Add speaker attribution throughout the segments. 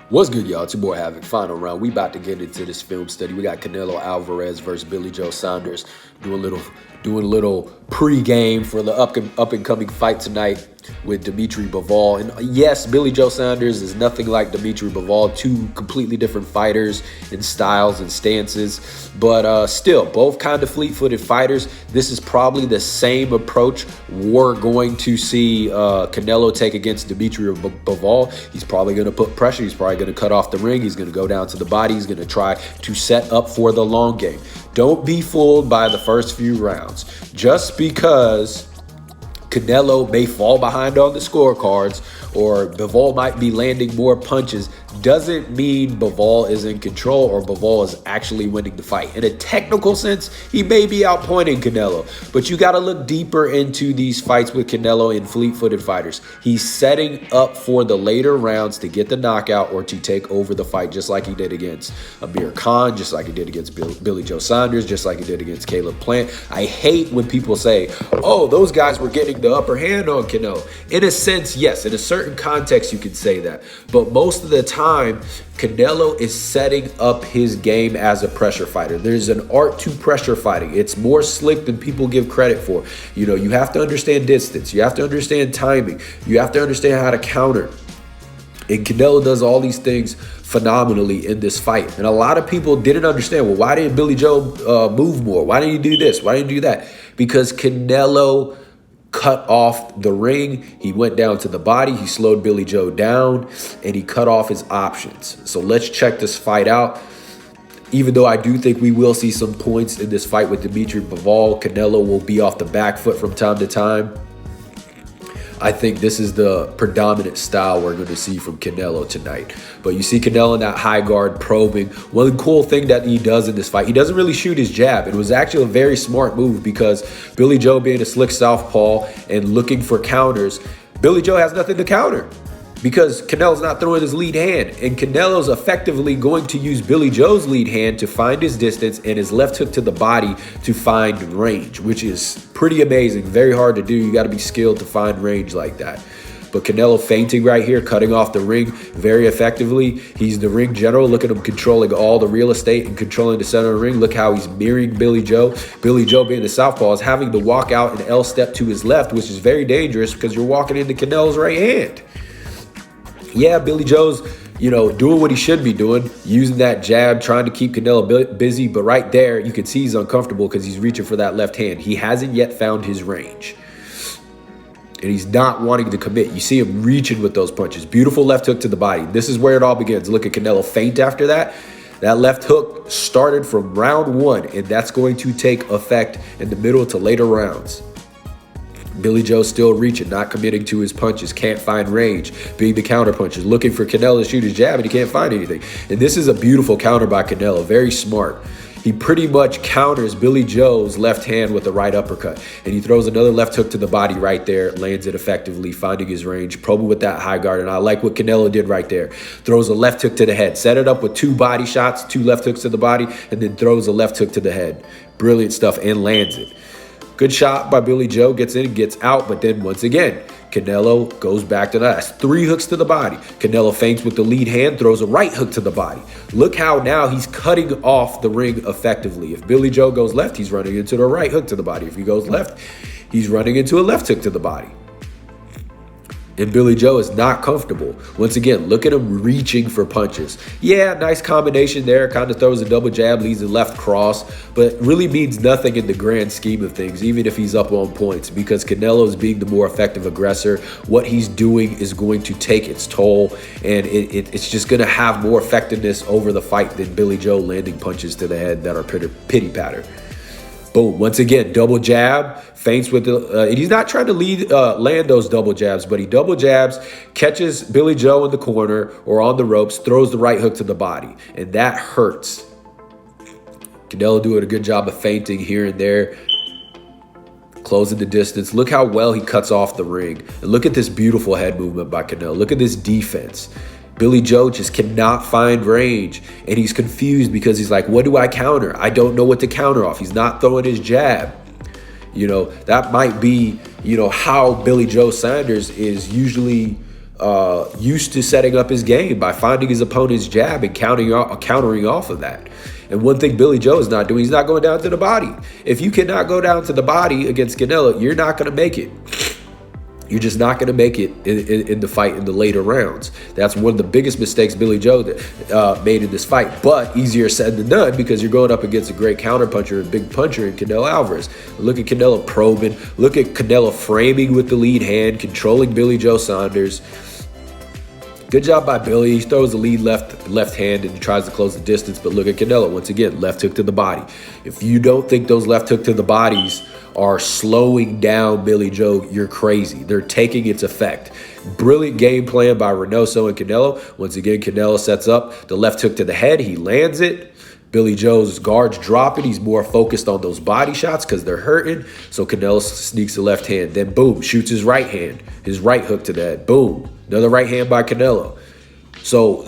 Speaker 1: What's good, y'all? It's your boy Havoc. Final round. We about to get into this film study. We got Canelo Alvarez versus Billy Joe Saunders. Doing a little pre-game for the up and coming fight tonight with Bivol. And yes, Billy Joe Saunders is nothing like Bivol. Two completely different fighters in styles and stances, but still both kind of fleet-footed fighters. This is probably the same approach we're going to see Canelo take against Bivol. He's probably going to put pressure. He's probably going to cut off the ring. He's going to go down to the body. He's going to try to set up for the long game. Don't be fooled by the first few rounds. Just because Canelo may fall behind on the scorecards or Bivol might be landing more punches doesn't mean Bivol is in control or Bivol is actually winning the fight. In a technical sense, he may be outpointing Canelo, but you got to look deeper into these fights with Canelo and fleet-footed fighters. He's setting up for the later rounds to get the knockout or to take over the fight, just like he did against Amir Khan, just like he did against Billy Joe Saunders, just like he did against Caleb Plant. I hate when people say, oh, those guys were getting the upper hand on Canelo. In a sense, yes, in a certain context you can say that, but most of the time Canelo is setting up his game as a pressure fighter. There's an art to pressure fighting. It's more slick than people give credit for. You know, you have to understand distance. You have to understand timing. You have to understand how to counter. And Canelo does all these things phenomenally in this fight. And a lot of people didn't understand, well, why didn't Billy Joe move more? Why didn't he do this? Why didn't he do that? Because Canelo cut off the ring. He went down to the body. He slowed Billy Joe down, and he cut off his options. So let's check this fight out. Even though I do think we will see some points in this fight with Bivol, Canelo will be off the back foot from time to time. I think this is the predominant style we're going to see from Canelo tonight. But you see Canelo in that high guard probing. One cool thing that he does in this fight, he doesn't really shoot his jab. It was actually a very smart move because Billy Joe being a slick southpaw and looking for counters, Billy Joe has nothing to counter because Canelo's not throwing his lead hand. And Canelo's effectively going to use Billy Joe's lead hand to find his distance and his left hook to the body to find range, which is pretty amazing. Very hard to do. You got to be skilled to find range like that. But Canelo feinting right here, cutting off the ring very effectively. He's the ring general. Look at him controlling all the real estate and controlling the center of the ring. Look how he's mirroring Billy Joe. Billy Joe, being the southpaw, is having to walk out an L step to his left, which is very dangerous because you're walking into Canelo's right hand. Yeah, Billy Joe's, doing what he should be doing, using that jab, trying to keep Canelo busy. But right there, you can see he's uncomfortable because he's reaching for that left hand. He hasn't yet found his range. And he's not wanting to commit. You see him reaching with those punches. Beautiful left hook to the body. This is where it all begins. Look at Canelo feint after that. That left hook started from round one, and that's going to take effect in the middle to later rounds. Billy Joe still reaching, not committing to his punches, can't find range, being the counter punches, looking for Canelo to shoot his jab, and he can't find anything. And this is a beautiful counter by Canelo, very smart. He pretty much counters Billy Joe's left hand with a right uppercut, and he throws another left hook to the body right there, lands it effectively, finding his range, probing with that high guard. And I like what Canelo did right there. Throws a left hook to the head, set it up with two body shots, two left hooks to the body, and then throws a left hook to the head. Brilliant stuff, and lands it. Good shot by Billy Joe, gets in, gets out, but then once again, Canelo goes back to that. That's three hooks to the body. Canelo feints with the lead hand, throws a right hook to the body. Look how now he's cutting off the ring effectively. If Billy Joe goes left, he's running into the right hook to the body. If he goes left, he's running into a left hook to the body. And Billy Joe is not comfortable. Once again, look at him reaching for punches. Yeah, nice combination there. Kind of throws a double jab, leads a left cross, but really means nothing in the grand scheme of things, even if he's up on points, because Canelo is being the more effective aggressor. What he's doing is going to take its toll, and it's just going to have more effectiveness over the fight than Billy Joe landing punches to the head that are pity-patter. Boom. Once again, double jab, feints with the, and he's not trying to land those double jabs, but he double jabs, catches Billy Joe in the corner or on the ropes, throws the right hook to the body, and that hurts. Canelo doing a good job of feinting here and there, closing the distance. Look how well he cuts off the ring. And look at this beautiful head movement by Canelo. Look at this defense. Billy Joe just cannot find range, and he's confused because he's like, what do I counter? I don't know what to counter off. He's not throwing his jab. That might be, how Billy Joe Saunders is usually used to setting up his game by finding his opponent's jab and countering off of that. And one thing Billy Joe is not doing, he's not going down to the body. If you cannot go down to the body against Canelo, you're not going to make it. You're just not going to make it in the fight in the later rounds. That's one of the biggest mistakes Billy Joe made in this fight, but easier said than done because you're going up against a great counterpuncher and big puncher in Canelo Alvarez. Look at Canelo probing. Look at Canelo framing with the lead hand, controlling Billy Joe Saunders. Good job by Billy. He throws the lead left hand and tries to close the distance, but look at Canelo. Once again, left hook to the body. If you don't think those left hook to the bodies are slowing down Billy Joe, you're crazy. They're taking its effect. Brilliant game plan by Reynoso and Canelo. Once again, Canelo sets up the left hook to the head. He lands it. Billy Joe's guards drop it. He's more focused on those body shots because they're hurting. So Canelo sneaks the left hand. Then boom, shoots his right hand. His right hook to the head. Boom. Another right hand by Canelo. So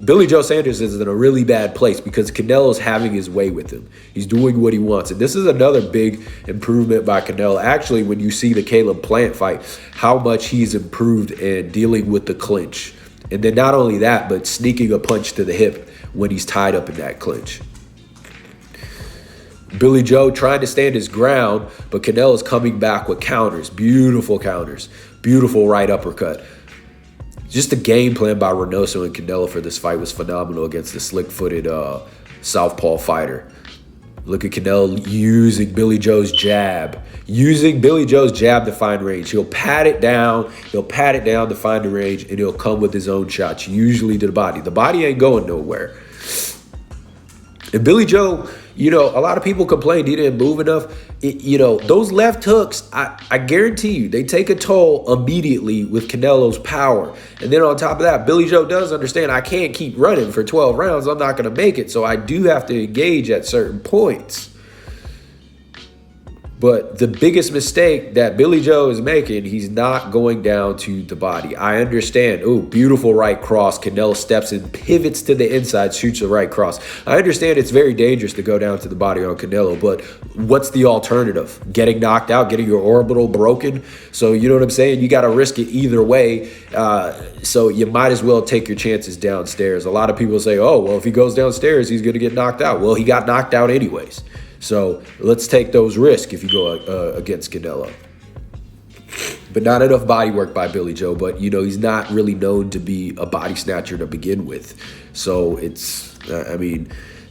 Speaker 1: Billy Joe Saunders is in a really bad place because Canelo's having his way with him. He's doing what he wants. And this is another big improvement by Canelo. Actually, when you see the Caleb Plant fight, how much he's improved in dealing with the clinch. And then not only that, but sneaking a punch to the hip when he's tied up in that clinch. Billy Joe trying to stand his ground, but Canelo's coming back with counters. Beautiful counters. Beautiful right uppercut. Just the game plan by Reynoso and Canelo for this fight was phenomenal against the slick-footed southpaw fighter. Look at Canelo using Billy Joe's jab. Using Billy Joe's jab to find range. He'll pat it down. He'll pat it down to find the range, and he'll come with his own shots, usually to the body. The body ain't going nowhere. And Billy Joe, you know, a lot of people complained he didn't move enough. Those left hooks, I guarantee you, they take a toll immediately with Canelo's power. And then on top of that, Billy Joe does understand I can't keep running for 12 rounds. I'm not going to make it. So I do have to engage at certain points. But the biggest mistake that Billy Joe is making, he's not going down to the body. I understand. Oh, beautiful right cross. Canelo steps in, pivots to the inside, shoots a right cross. I understand it's very dangerous to go down to the body on Canelo, but what's the alternative? Getting knocked out, getting your orbital broken? So you know what I'm saying? You got to risk it either way. So you might as well take your chances downstairs. A lot of people say, oh, well, if he goes downstairs, he's going to get knocked out. Well, he got knocked out anyways. So let's take those risks if you go against Canelo. But not enough body work by Billy Joe. But, you know, he's not really known to be a body snatcher to begin with. So it's,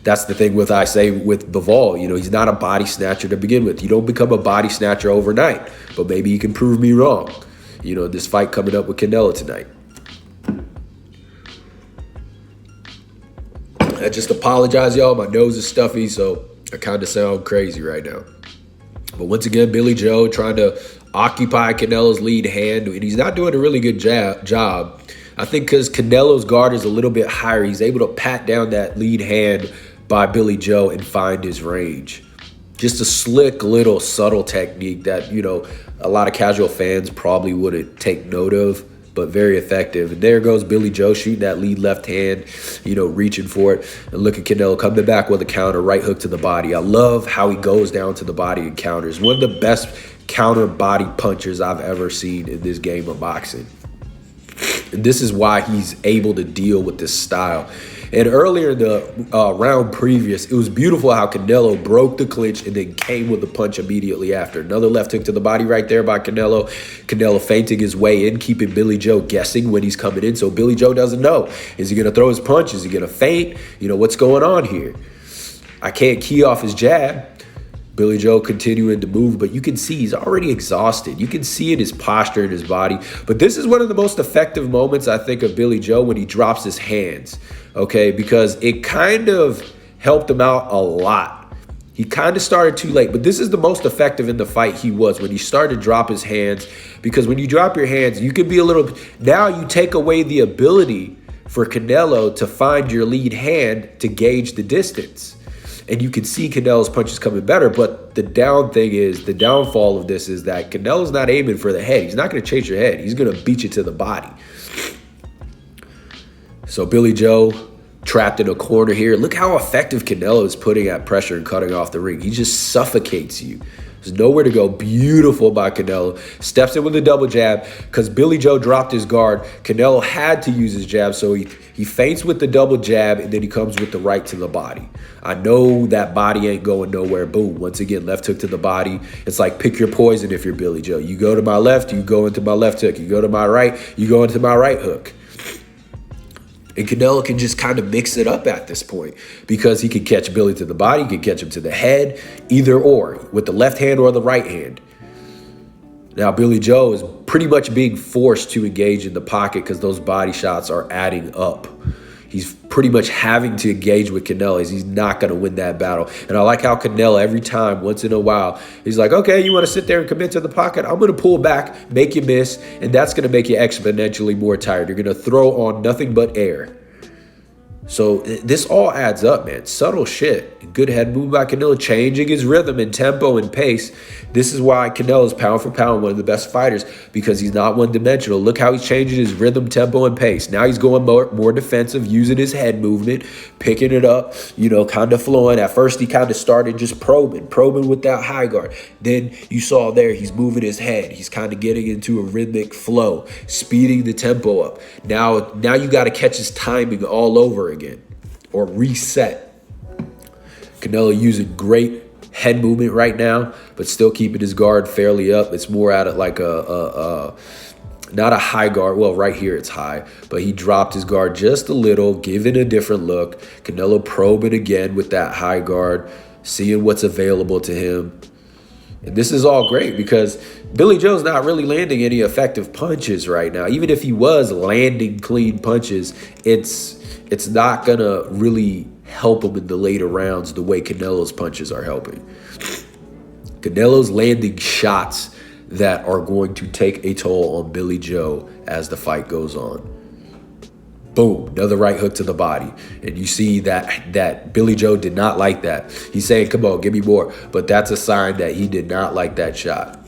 Speaker 1: that's the thing with Bivol. You know, he's not a body snatcher to begin with. You don't become a body snatcher overnight. But maybe you can prove me wrong. You know, this fight coming up with Canelo tonight. I just apologize, y'all. My nose is stuffy, so I kind of sound crazy right now. But once again, Billy Joe trying to occupy Canelo's lead hand, and he's not doing a really good job. I think because Canelo's guard is a little bit higher, he's able to pat down that lead hand by Billy Joe and find his range. Just a slick little subtle technique that, you know, a lot of casual fans probably wouldn't take note of, but very effective. And there goes Billy Joe shooting that lead left hand, you know, reaching for it. And look at Canelo coming back with a counter, right hook to the body. I love how he goes down to the body and counters. One of the best counter body punchers I've ever seen in this game of boxing. And this is why he's able to deal with this style. And earlier in the round previous, it was beautiful how Canelo broke the clinch and then came with a punch immediately after. Another left hook to the body right there by Canelo. Canelo feinting his way in, keeping Billy Joe guessing when he's coming in. So Billy Joe doesn't know. Is he going to throw his punch? Is he going to feint? You know, what's going on here? I can't key off his jab. Billy Joe continuing to move, but you can see he's already exhausted. You can see it in his posture and his body. But this is one of the most effective moments, I think, of Billy Joe when he drops his hands, okay? Because it kind of helped him out a lot. He kind of started too late, but this is the most effective in the fight he was when he started to drop his hands. Because when you drop your hands, you can be a little, now you take away the ability for Canelo to find your lead hand to gauge the distance. And you can see Canelo's punches coming better, but the downfall of this is that Canelo's not aiming for the head. He's not going to chase your head. He's going to beat you to the body. So Billy Joe trapped in a corner here. Look how effective Canelo is putting at pressure and cutting off the ring. He just suffocates you. There's nowhere to go. Beautiful by Canelo. Steps in with a double jab because Billy Joe dropped his guard. Canelo had to use his jab, so he feints with the double jab, and then he comes with the right to the body. I know that body ain't going nowhere. Boom. Once again, left hook to the body. It's like pick your poison if you're Billy Joe. You go to my left, you go into my left hook. You go to my right, you go into my right hook. And Canelo can just kind of mix it up at this point because he can catch Billy to the body, he can catch him to the head, either or, with the left hand or the right hand. Now, Billy Joe is pretty much being forced to engage in the pocket because those body shots are adding up. He's pretty much having to engage with Canelo. He's not going to win that battle. And I like how Canelo, every time, once in a while, he's like, okay, you want to sit there and commit to the pocket? I'm going to pull back, make you miss, and that's going to make you exponentially more tired. You're going to throw on nothing but air. So this all adds up, man. Subtle shit. Good head move by Canelo, changing his rhythm and tempo and pace. This is why Canelo is pound for pound one of the best fighters, because he's not one-dimensional. Look how he's changing his rhythm, tempo, and pace. Now he's going more defensive, using his head movement, picking it up, kind of flowing. At first, he kind of started just probing with that high guard. Then you saw there, he's moving his head. He's kind of getting into a rhythmic flow, speeding the tempo up. Now you got to catch his timing all over again or reset. Canelo using great head movement right now, but still keeping his guard fairly up. It's more at it like not a high guard. Well, right here it's high, but he dropped his guard just a little, giving a different look. Canelo probing again with that high guard, seeing what's available to him. And this is all great because Billy Joe's not really landing any effective punches right now. Even if he was landing clean punches, it's not gonna really help him in the later rounds the way Canelo's punches are helping. Canelo's landing shots that are going to take a toll on Billy Joe as the fight goes on. Boom, another right hook to the body. And you see that Billy Joe did not like that. He's saying, come on, give me more. But that's a sign that he did not like that shot.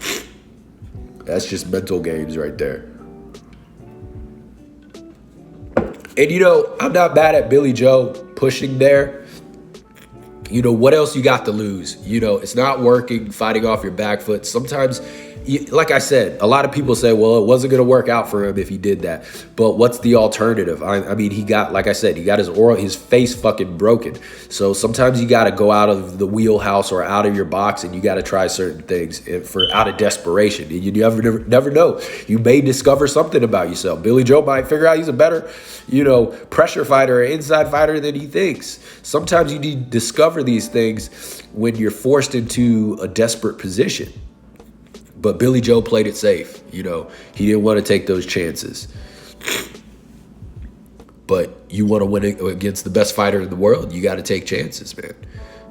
Speaker 1: That's just mental games right there. And, I'm not mad at Billy Joe pushing there. What else you got to lose? It's not working, fighting off your back foot. Sometimes, like I said, a lot of people say, well, it wasn't going to work out for him if he did that. But what's the alternative? I mean, he got his face fucking broken. So sometimes you got to go out of the wheelhouse or out of your box, and you got to try certain things out of desperation. And you never know. You may discover something about yourself. Billy Joe might figure out he's a better, pressure fighter or inside fighter than he thinks. Sometimes you need to discover these things when you're forced into a desperate position. But Billy Joe played it safe. He didn't want to take those chances. But you want to win against the best fighter in the world, you got to take chances, man.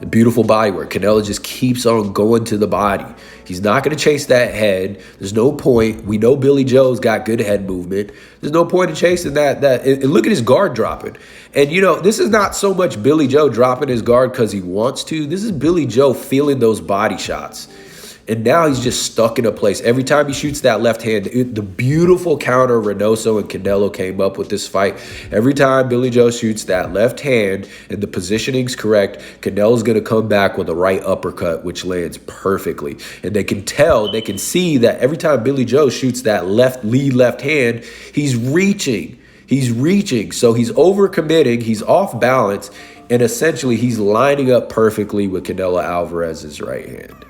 Speaker 1: The beautiful body work. Canelo just keeps on going to the body. He's not going to chase that head. There's no point. We know Billy Joe's got good head movement. There's no point in chasing that. And look at his guard dropping. And, this is not so much Billy Joe dropping his guard because he wants to. This is Billy Joe feeling those body shots. And now he's just stuck in a place. Every time he shoots that left hand, the beautiful counter Reynoso and Canelo came up with this fight. Every time Billy Joe shoots that left hand and the positioning's correct, Canelo's going to come back with a right uppercut, which lands perfectly. And they can see that every time Billy Joe shoots that lead left hand, he's reaching. So he's overcommitting, he's off balance, and essentially he's lining up perfectly with Canelo Alvarez's right hand.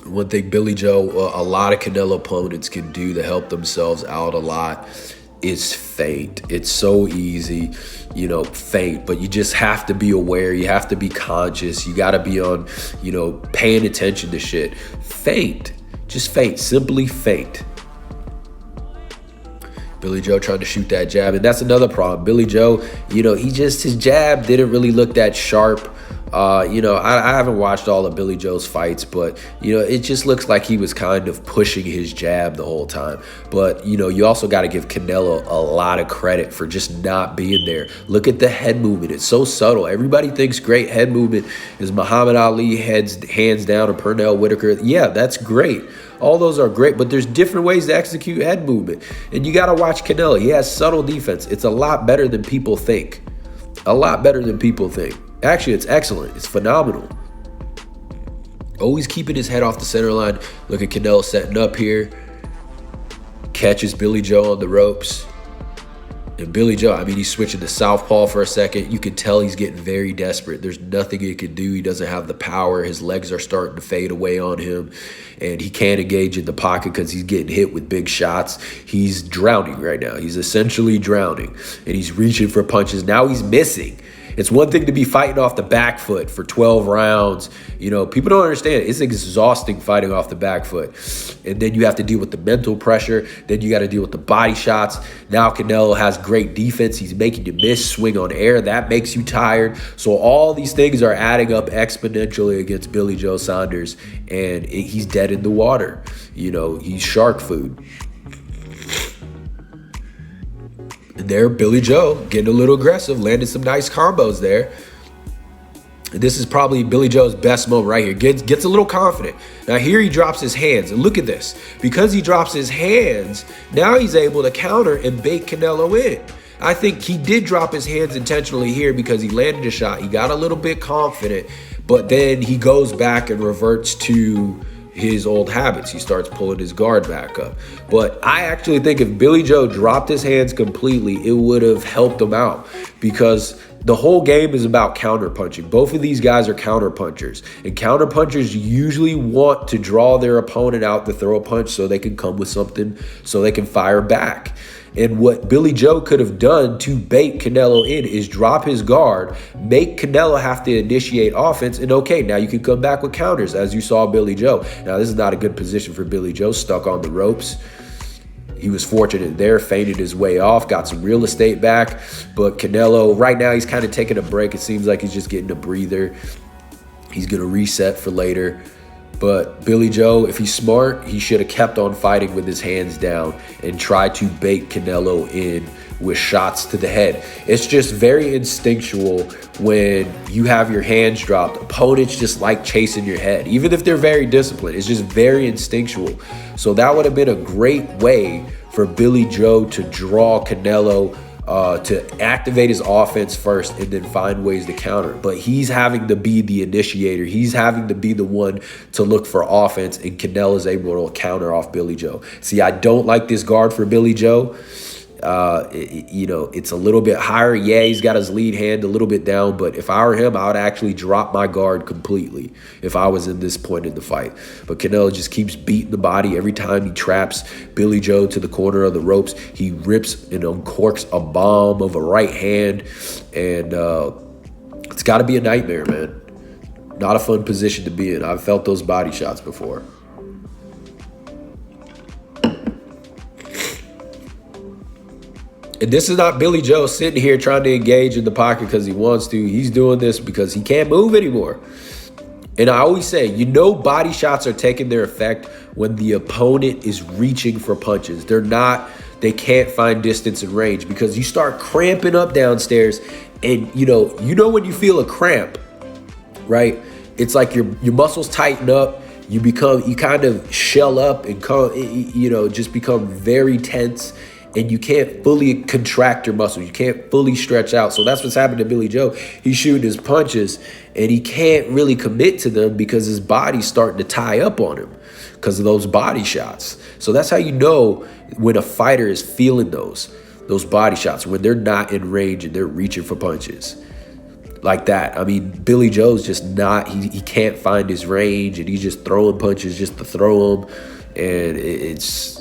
Speaker 1: One thing Billy Joe, a lot of Canelo opponents can do to help themselves out a lot is feint. It's so easy, feint, but you just have to be aware. You have to be conscious. You got to be on, paying attention to shit. Feint. Just feint. Simply feint. Billy Joe trying to shoot that jab, and that's another problem. Billy Joe, his jab didn't really look that sharp. I haven't watched all of Billy Joe's fights, but, it just looks like he was kind of pushing his jab the whole time. But, you also got to give Canelo a lot of credit for just not being there. Look at the head movement. It's so subtle. Everybody thinks great head movement is Muhammad Ali hands down or Pernell Whitaker. Yeah, that's great. All those are great, but there's different ways to execute head movement. And you got to watch Canelo. He has subtle defense. It's a lot better than people think. A lot better than people think. Actually, it's excellent. It's phenomenal. Always keeping his head off the center line. Look at Canelo setting up here. Catches Billy Joe on the ropes. And Billy Joe, he's switching to southpaw for a second. You can tell he's getting very desperate. There's nothing he can do. He doesn't have the power. His legs are starting to fade away on him. And he can't engage in the pocket because he's getting hit with big shots. He's drowning right now. He's essentially drowning. And he's reaching for punches. Now he's missing. It's one thing to be fighting off the back foot for 12 rounds. People don't understand. It's exhausting fighting off the back foot. And then you have to deal with the mental pressure. Then you got to deal with the body shots. Now Canelo has great defense. He's making you miss, swing on air. That makes you tired. So all these things are adding up exponentially against Billy Joe Saunders. And he's dead in the water. He's shark food. And there, Billy Joe getting a little aggressive, landed some nice combos there. And this is probably Billy Joe's best moment right here. Gets a little confident. Now here he drops his hands. And look at this. Because he drops his hands, now he's able to counter and bait Canelo in. I think he did drop his hands intentionally here because he landed a shot. He got a little bit confident, but then he goes back and reverts to his old habits. He starts pulling his guard back up. But I actually think if Billy Joe dropped his hands completely, it would have helped him out because the whole game is about counterpunching. Both of these guys are counterpunchers, and counterpunchers usually want to draw their opponent out to throw a punch so they can come with something, so they can fire back. And what Billy Joe could have done to bait Canelo in is drop his guard, make Canelo have to initiate offense, and okay, now you can come back with counters, as you saw Billy Joe. Now, this is not a good position for Billy Joe, stuck on the ropes. He was fortunate there, faded his way off, got some real estate back. But Canelo, right now, he's kind of taking a break. It seems like he's just getting a breather. He's going to reset for later. But Billy Joe, if he's smart, he should have kept on fighting with his hands down and tried to bait Canelo in with shots to the head. It's just very instinctual when you have your hands dropped. Opponents just like chasing your head, even if they're very disciplined. It's just very instinctual. So that would have been a great way for Billy Joe to draw Canelo, to activate his offense first and then find ways to counter. But he's having to be the initiator. He's having to be the one to look for offense, and Canelo's able to counter off Billy Joe. See, I don't like this guard for Billy Joe. It's a little bit higher. Yeah, he's got his lead hand a little bit down, but if I were him, I would actually drop my guard completely if I was in this point in the fight. But Canelo just keeps beating the body. Every time he traps Billy Joe to the corner of the ropes, he rips and uncorks a bomb of a right hand, and it's got to be a nightmare, man. Not a fun position to be in. I've felt those body shots before. And this is not Billy Joe sitting here trying to engage in the pocket because he wants to. He's doing this because he can't move anymore. And I always say, body shots are taking their effect when the opponent is reaching for punches. They can't find distance and range because you start cramping up downstairs. And you know when you feel a cramp, right? It's like your muscles tighten up. You kind of shell up and just become very tense. And you can't fully contract your muscles. You can't fully stretch out. So that's what's happened to Billy Joe. He's shooting his punches, and he can't really commit to them because his body's starting to tie up on him because of those body shots. So that's how you know when a fighter is feeling those body shots, when they're not in range and they're reaching for punches like that. Billy Joe's just not, he can't find his range, and he's just throwing punches just to throw them. And it's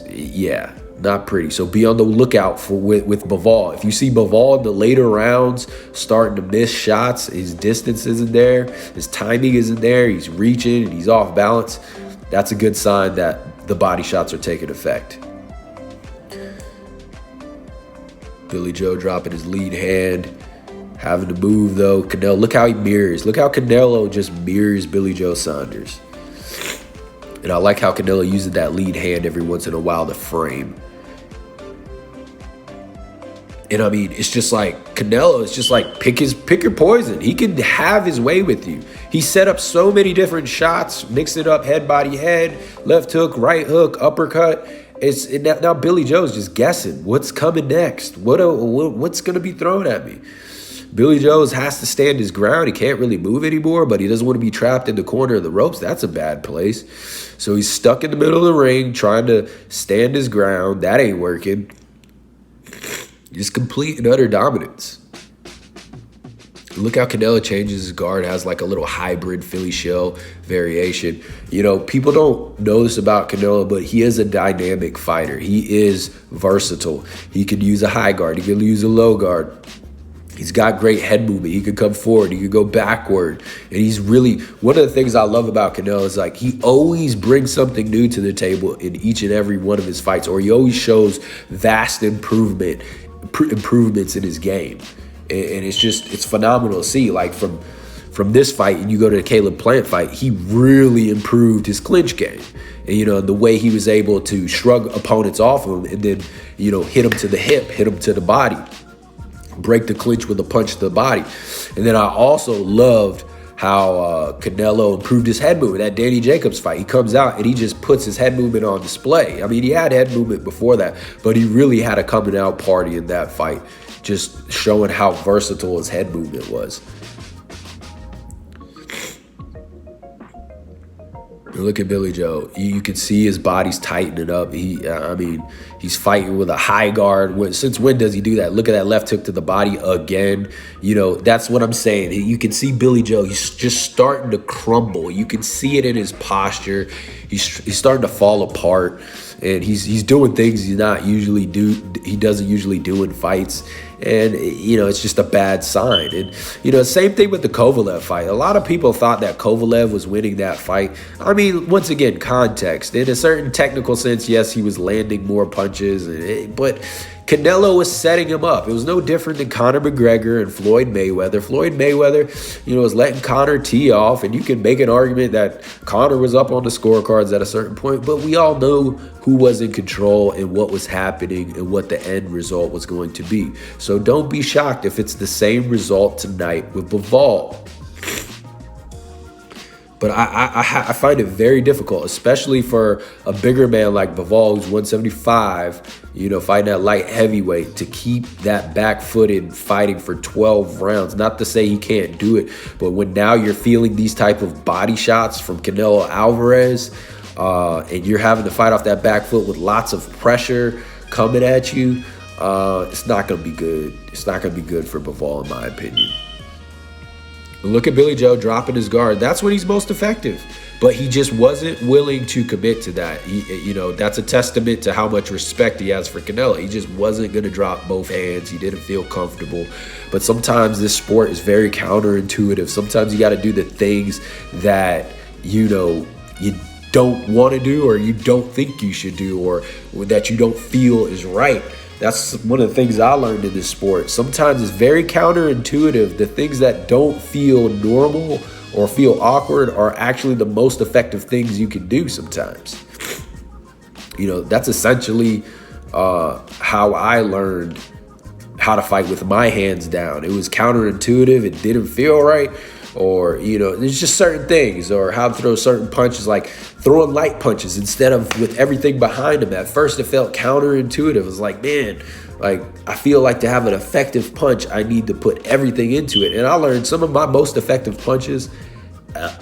Speaker 1: not pretty. So be on the lookout for with Bivol. If you see Bivol in the later rounds starting to miss shots, his distance isn't there, his timing isn't there, he's reaching and he's off balance, that's a good sign that the body shots are taking effect. Billy Joe dropping his lead hand. Having to move, though. Canelo, look how he mirrors. Look how Canelo just mirrors Billy Joe Saunders. And I like how Canelo uses that lead hand every once in a while to frame. And I mean, it's just like Canelo, it's just like pick your poison. He can have his way with you. He set up so many different shots, mix it up, head, body, head, left hook, right hook, uppercut. Now Billy Joe's just guessing what's coming next. What's going to be thrown at me? Billy Joe's has to stand his ground. He can't really move anymore, but he doesn't want to be trapped in the corner of the ropes. That's a bad place. So he's stuck in the middle of the ring trying to stand his ground. That ain't working. Just complete and utter dominance. Look how Canelo changes his guard, has like a little hybrid Philly shell variation. You know, people don't know this about Canelo, but he is a dynamic fighter. He is versatile. He could use a high guard. He could use a low guard. He's got great head movement. He could come forward. He could go backward. And he's really, one of the things I love about Canelo is like he always brings something new to the table in each and every one of his fights, or he always shows vast improvements in his game. And it's phenomenal to see. Like from this fight, and you go to the Caleb Plant fight, he really improved his clinch game. And, you know, the way he was able to shrug opponents off him and then, you know, hit him to the hip, hit him to the body, break the clinch with a punch to the body. And then I also loved how Canelo improved his head movement. That Danny Jacobs fight, he comes out and he just puts his head movement on display. I mean, he had head movement before that, but he really had a coming out party in that fight, just showing how versatile his head movement was. Look at Billy Joe. You can see his body's tightening up. He's fighting with a high guard. Since when does he do that? Look at that left hook to the body again. You know, that's what I'm saying. You can see Billy Joe. He's just starting to crumble. You can see it in his posture. He's starting to fall apart, and he's doing things he doesn't usually do in fights. And, you know, it's just a bad sign. And, you know, same thing with the Kovalev fight. A lot of people thought that Kovalev was winning that fight. I mean, once again, context. In a certain technical sense, yes, he was landing more punches, but Canelo was setting him up. It was no different than Conor McGregor and Floyd Mayweather. Floyd Mayweather, you know, was letting Conor tee off, and you can make an argument that Conor was up on the scorecards at a certain point, but we all know who was in control and what was happening and what the end result was going to be. So don't be shocked if it's the same result tonight with Bivol. But I find it very difficult, especially for a bigger man like Bivol, who's 175, you know, fighting at light heavyweight, to keep that back-footed fighting for 12 rounds. Not to say he can't do it, but when now you're feeling these type of body shots from Canelo Alvarez, and you're having to fight off that back foot with lots of pressure coming at you, it's not going to be good. It's not going to be good for Bivol, in my opinion. Look at Billy Joe dropping his guard. That's when he's most effective. But he just wasn't willing to commit to that. You know, that's a testament to how much respect he has for Canelo. He just wasn't going to drop both hands. He didn't feel comfortable. But sometimes this sport is very counterintuitive. Sometimes you got to do the things that, you know, you don't want to do, or you don't think you should do, or that you don't feel is right. That's one of the things I learned in this sport. Sometimes it's very counterintuitive. The things that don't feel normal or feel awkward are actually the most effective things you can do sometimes. You know, that's essentially how I learned how to fight with my hands down. It was counterintuitive. It didn't feel right. Or, you know, there's just certain things, or how to throw certain punches, like throwing light punches instead of with everything behind them. At first, it felt counterintuitive. It was like, man, like, I feel like to have an effective punch, I need to put everything into it. And I learned some of my most effective punches,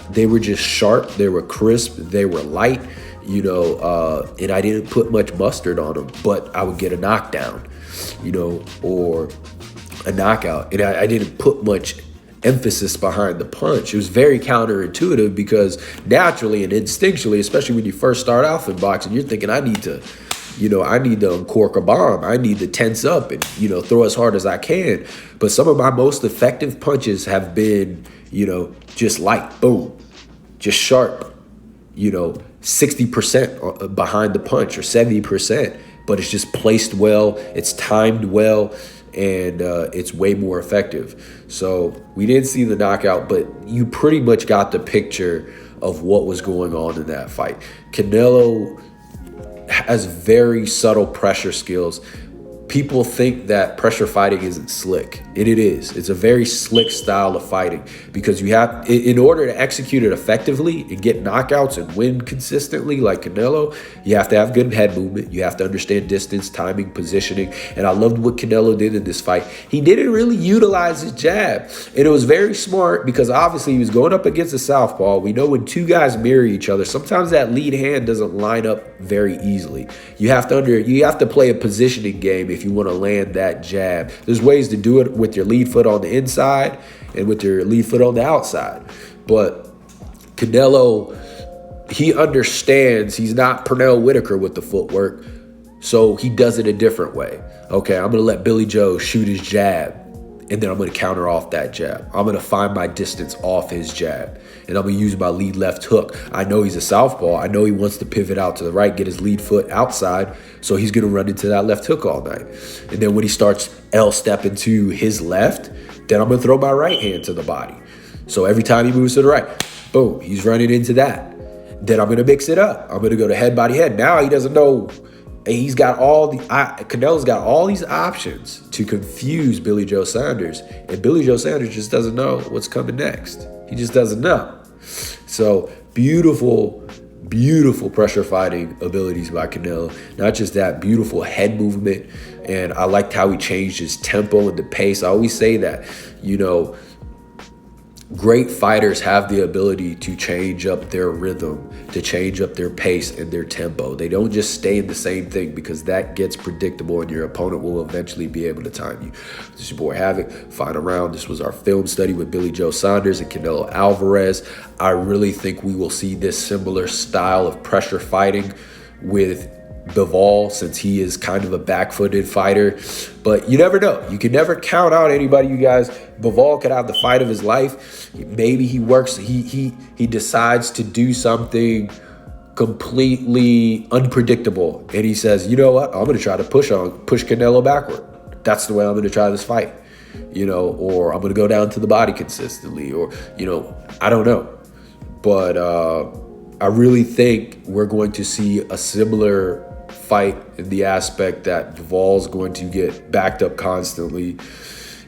Speaker 1: they were just sharp, they were crisp, they were light, you know, and I didn't put much mustard on them, but I would get a knockdown, you know, or a knockout. And I didn't put much emphasis behind the punch. It was very counterintuitive, because naturally and instinctually, especially when you first start off in boxing, you're thinking, I need to uncork a bomb. I need to tense up and, you know, throw as hard as I can. But some of my most effective punches have been, you know, just light, boom, just sharp, you know, 60% behind the punch or 70%, but it's just placed well, it's timed well. and it's way more effective. So we didn't see the knockout, but you pretty much got the picture of what was going on in that fight. Canelo has very subtle pressure skills. People think that pressure fighting isn't slick, and it is. It's a very slick style of fighting, because you have, in order to execute it effectively and get knockouts and win consistently like Canelo, you have to have good head movement. You have to understand distance, timing, positioning. And I loved what Canelo did in this fight. He didn't really utilize his jab, and it was very smart, because obviously he was going up against a southpaw. We know when two guys mirror each other, sometimes that lead hand doesn't line up very easily. You have to play a positioning game if you want to land that jab. There's ways to do it with your lead foot on the inside and with your lead foot on the outside. But Canelo, he understands he's not Pernell Whitaker with the footwork, so he does it a different way. Okay, I'm going to let Billy Joe shoot his jab, and then I'm going to counter off that jab. I'm going to find my distance off his jab, and I'm going to use my lead left hook. I know he's a southpaw. I know he wants to pivot out to the right, get his lead foot outside, so he's going to run into that left hook all night. And then when he starts L-stepping to his left, then I'm going to throw my right hand to the body. So every time he moves to the right, boom, he's running into that. Then I'm going to mix it up. I'm going to go to head, body, head. Now he doesn't know. He's got Canelo's got all these options to confuse Billy Joe Saunders, and Billy Joe Saunders just doesn't know what's coming next. He just doesn't know. So beautiful, beautiful pressure fighting abilities by Canelo. Not just that, beautiful head movement, and I liked how he changed his tempo and the pace. I always say that, great fighters have the ability to change up their rhythm, to change up their pace and their tempo. They don't just stay in the same thing, because that gets predictable and your opponent will eventually be able to time you. This is your boy Havoc, final round. This was our film study with Billy Joe Saunders and Canelo Alvarez. I really think we will see this similar style of pressure fighting with Bivol, since he is kind of a back-footed fighter. But you never know. You can never count out anybody, you guys. Bivol could have the fight of his life. Maybe he works, he decides to do something completely unpredictable, and he says, you know what, I'm going to try to push Canelo backward. That's the way I'm going to try this fight. Or I'm going to go down to the body consistently, or, I don't know. But I really think we're going to see a similar fight in the aspect that Bivol's going to get backed up constantly,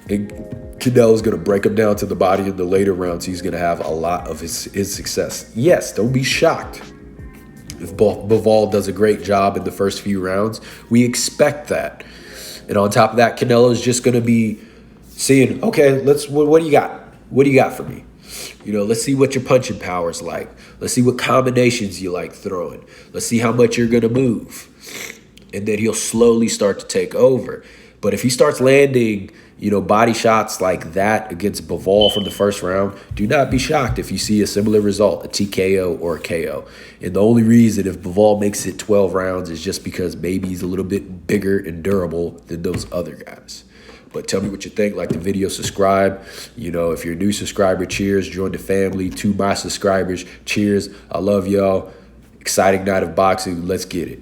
Speaker 1: and Canelo's going to break him down to the body in the later rounds. He's going to have a lot of his success. Yes, don't be shocked if Bivol does a great job in the first few rounds. We expect that. And on top of that, Canelo's just going to be seeing, okay, what do you got? What do you got for me? Let's see what your punching power is like. Let's see what combinations you like throwing. Let's see how much you're going to move. And then he'll slowly start to take over. But if he starts landing, body shots like that against Bivol from the first round, do not be shocked if you see a similar result, a TKO or a KO. And the only reason if Bivol makes it 12 rounds is just because maybe he's a little bit bigger and durable than those other guys. But tell me what you think. Like the video, subscribe. If you're a new subscriber, cheers. Join the family. To my subscribers, cheers. I love y'all. Exciting night of boxing. Let's get it.